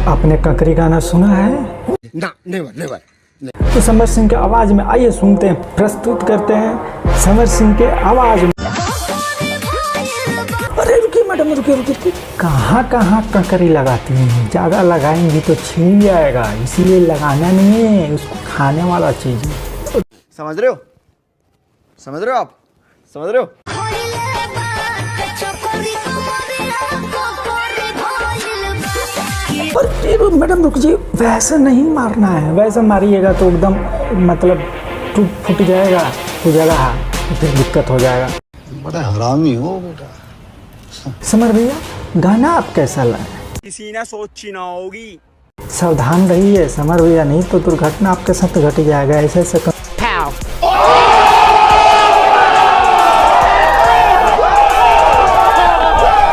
आपने ककरी गाना सुना है? ना, नेवर नेवर। तो समर सिंह के आवाज में आइए सुनते हैं, प्रस्तुत करते हैं समर सिंह के आवाज में। अरे रुकिए मैडम, रुकिए, कहाँ कहाँ ककरी लगाती हैं? ज़्यादा लगाएंगी तो छीन जाएगा, इसीलिए लगाना नहीं है, उसको खाने वाला चीज़ है। समझ रहे हो? समझ रहे हो आप? समझ रहे हो? पर मैडम रुक जी, वैसे नहीं मारना है, वैसे मारिएगा तो एकदम मतलब टूट फूट जाएगा, हो जाएगा, फिर दिक्कत हो जाएगा। बड़ा हरामी हो बेटा। समर भैया, गाना आप कैसा लगा? किसी ने सोची ना होगी। सावधान रहिए समर भैया, नहीं तो दुर्घटना आपके साथ घट जाएगा। ऐसे